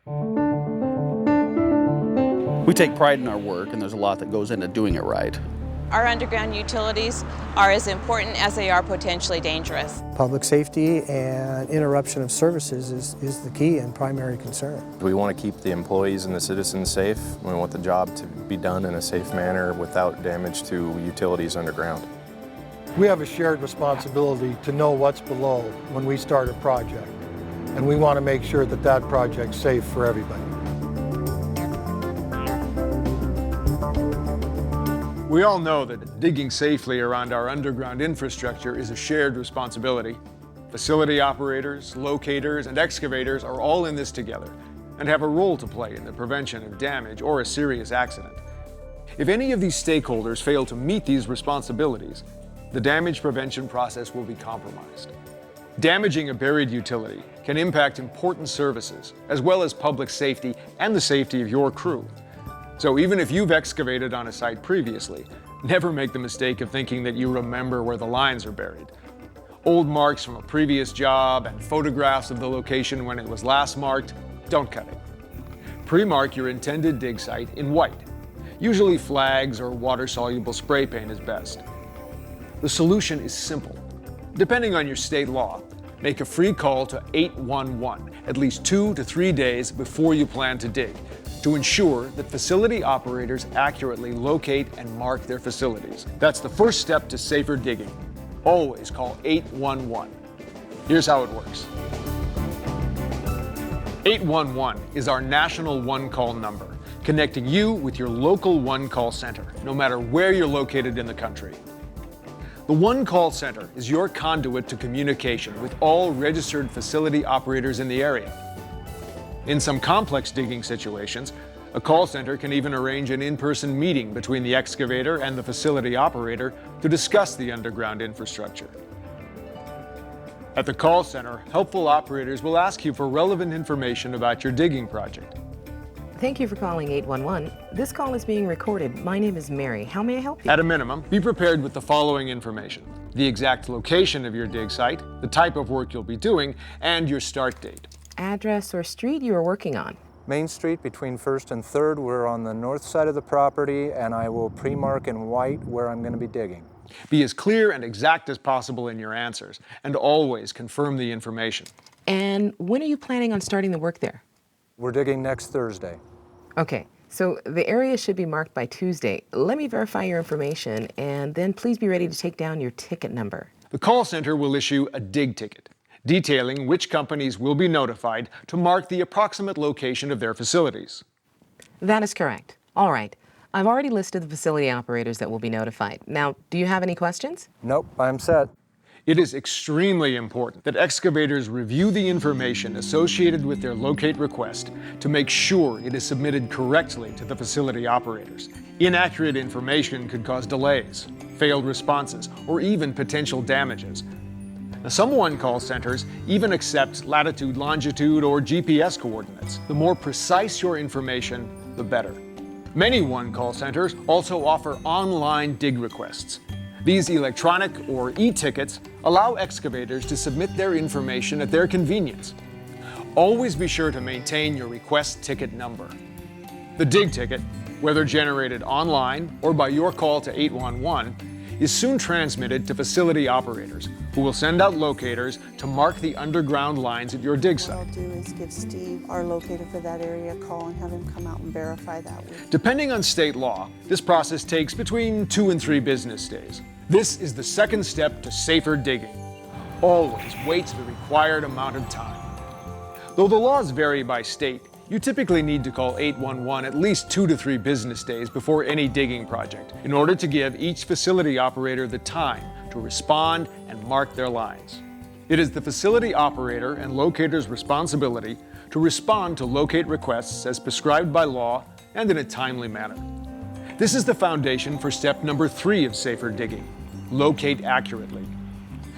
We take pride in our work, and there's a lot that goes into doing it right. Our underground utilities are as important as they are potentially dangerous. Public safety and interruption of services is the key and primary concern. We want to keep the employees and the citizens safe. We want the job to be done in a safe manner without damage to utilities underground. We have a shared responsibility to know what's below when we start a project, and we want to make sure that that project's safe for everybody. We all know that digging safely around our underground infrastructure is a shared responsibility. Facility operators, locators, and excavators are all in this together and have a role to play in the prevention of damage or a serious accident. If any of these stakeholders fail to meet these responsibilities, the damage prevention process will be compromised. Damaging a buried utility can impact important services, as well as public safety and the safety of your crew. So even if you've excavated on a site previously, never make the mistake of thinking that you remember where the lines are buried. Old marks from a previous job and photographs of the location when it was last marked, don't cut it. Pre-mark your intended dig site in white. Usually flags or water-soluble spray paint is best. The solution is simple. Depending on your state law, make a free call to 811 at least 2 to 3 days before you plan to dig, to ensure that facility operators accurately locate and mark their facilities. That's the first step to safer digging. Always call 811. Here's how it works. 811 is our national one-call number, connecting you with your local one-call center, no matter where you're located in the country. The One Call Center is your conduit to communication with all registered facility operators in the area. In some complex digging situations, a call center can even arrange an in-person meeting between the excavator and the facility operator to discuss the underground infrastructure. At the call center, helpful operators will ask you for relevant information about your digging project. Thank you for calling 811. This call is being recorded. My name is Mary. How may I help you? At a minimum, be prepared with the following information: the exact location of your dig site, the type of work you'll be doing, and your start date. Address or street you are working on? Main Street between 1st and 3rd. We're on the north side of the property, and I will pre-mark in white where I'm going to be digging. Be as clear and exact as possible in your answers, and always confirm the information. And when are you planning on starting the work there? We're digging next Thursday. Okay, so the area should be marked by Tuesday. Let me verify your information, and then please be ready to take down your ticket number. The call center will issue a dig ticket, detailing which companies will be notified to mark the approximate location of their facilities. That is correct. All right. I've already listed the facility operators that will be notified. Now, do you have any questions? Nope, I'm set. It is extremely important that excavators review the information associated with their locate request to make sure it is submitted correctly to the facility operators. Inaccurate information could cause delays, failed responses, or even potential damages. Now, some one-call centers even accept latitude, longitude, or GPS coordinates. The more precise your information, the better. Many one-call centers also offer online dig requests. These electronic or e-tickets allow excavators to submit their information at their convenience. Always be sure to maintain your request ticket number. The dig ticket, whether generated online or by your call to 811, is soon transmitted to facility operators, who will send out locators to mark the underground lines at your dig site. What I'll do is give Steve, our locator for that area, a call and have him come out and verify that. Depending on state law, this process takes between 2 and 3 business days. This is the second step to safer digging. Always wait the required amount of time. Though the laws vary by state, you typically need to call 811 at least 2 to 3 business days before any digging project in order to give each facility operator the time to respond and mark their lines. It is the facility operator and locator's responsibility to respond to locate requests as prescribed by law and in a timely manner. This is the foundation for step number 3 of safer digging: locate accurately.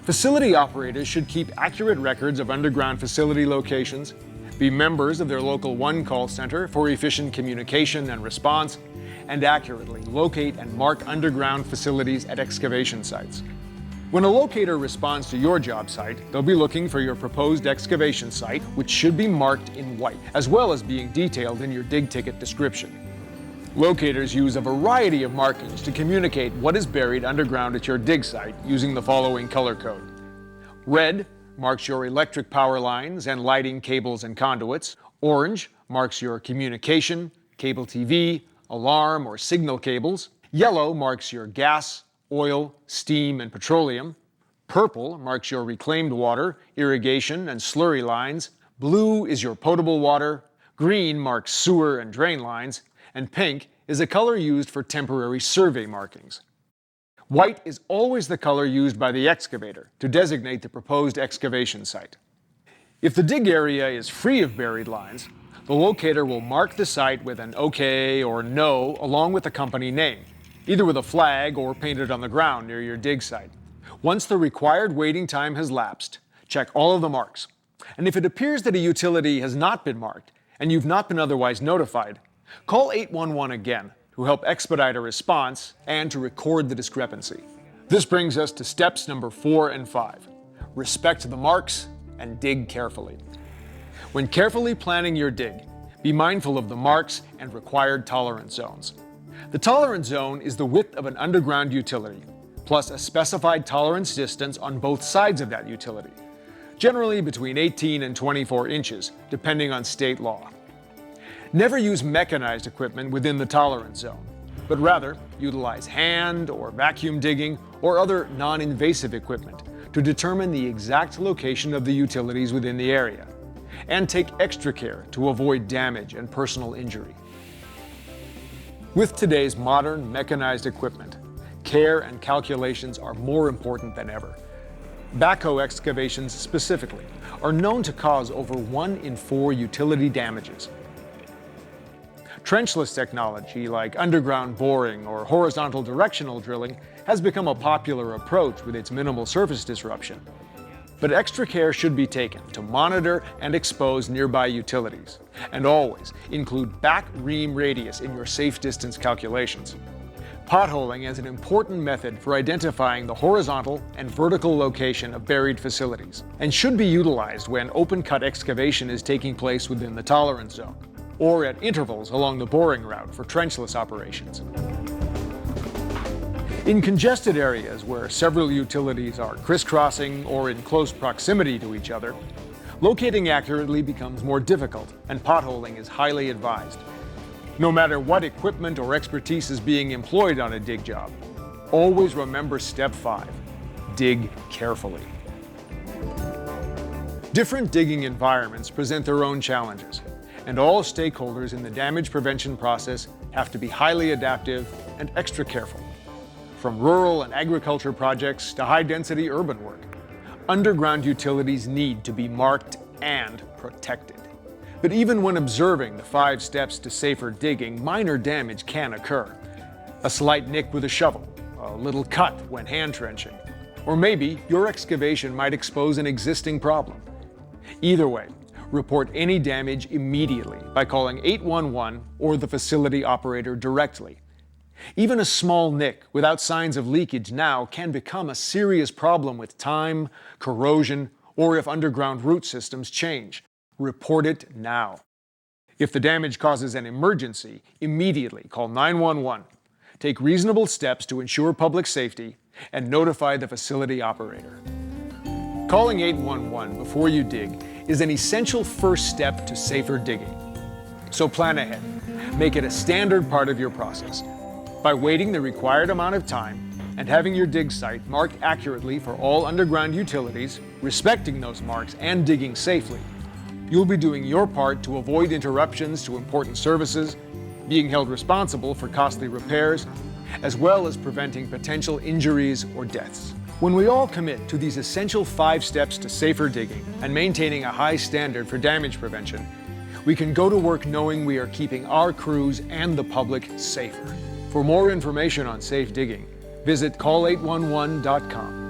Facility operators should keep accurate records of underground facility locations, be members of their local one-call center for efficient communication and response, and accurately locate and mark underground facilities at excavation sites. When a locator responds to your job site, they'll be looking for your proposed excavation site, which should be marked in white, as well as being detailed in your dig ticket description. Locators use a variety of markings to communicate what is buried underground at your dig site using the following color code. Red marks your electric power lines and lighting cables and conduits. Orange marks your communication, cable TV, alarm or signal cables. Yellow marks your gas, oil, steam, and petroleum. Purple marks your reclaimed water, irrigation, and slurry lines. Blue is your potable water. Green marks sewer and drain lines. And pink is a color used for temporary survey markings. White is always the color used by the excavator to designate the proposed excavation site. If the dig area is free of buried lines, the locator will mark the site with an OK or No along with the company name, either with a flag or painted on the ground near your dig site. Once the required waiting time has lapsed, check all of the marks. And if it appears that a utility has not been marked and you've not been otherwise notified, call 811 again to help expedite a response and to record the discrepancy. This brings us to steps number 4 and 5. Respect the marks and dig carefully. When carefully planning your dig, be mindful of the marks and required tolerance zones. The tolerance zone is the width of an underground utility, plus a specified tolerance distance on both sides of that utility, generally between 18 and 24 inches, depending on state law. Never use mechanized equipment within the tolerance zone, but rather utilize hand or vacuum digging or other non-invasive equipment to determine the exact location of the utilities within the area, and take extra care to avoid damage and personal injury. With today's modern mechanized equipment, care and calculations are more important than ever. Backhoe excavations specifically are known to cause over 1 in 4 utility damages. Trenchless technology like underground boring or horizontal directional drilling has become a popular approach with its minimal surface disruption. But extra care should be taken to monitor and expose nearby utilities, and always include back ream radius in your safe distance calculations. Potholing is an important method for identifying the horizontal and vertical location of buried facilities, and should be utilized when open cut excavation is taking place within the tolerance zone, or at intervals along the boring route for trenchless operations. In congested areas where several utilities are crisscrossing or in close proximity to each other, locating accurately becomes more difficult and potholing is highly advised. No matter what equipment or expertise is being employed on a dig job, always remember step 5, dig carefully. Different digging environments present their own challenges, and all stakeholders in the damage prevention process have to be highly adaptive and extra careful. From rural and agriculture projects to high-density urban work, underground utilities need to be marked and protected. But even when observing the 5 steps to safer digging, minor damage can occur. A slight nick with a shovel, a little cut when hand trenching, or maybe your excavation might expose an existing problem. Either way, report any damage immediately by calling 811 or the facility operator directly. Even a small nick without signs of leakage now can become a serious problem with time, corrosion, or if underground root systems change. Report it now. If the damage causes an emergency, immediately call 911. Take reasonable steps to ensure public safety and notify the facility operator. Calling 811 before you dig is an essential first step to safer digging. So plan ahead. Make it a standard part of your process. By waiting the required amount of time and having your dig site marked accurately for all underground utilities, respecting those marks and digging safely, you'll be doing your part to avoid interruptions to important services, being held responsible for costly repairs, as well as preventing potential injuries or deaths. When we all commit to these essential 5 steps to safer digging and maintaining a high standard for damage prevention, we can go to work knowing we are keeping our crews and the public safer. For more information on safe digging, visit call811.com.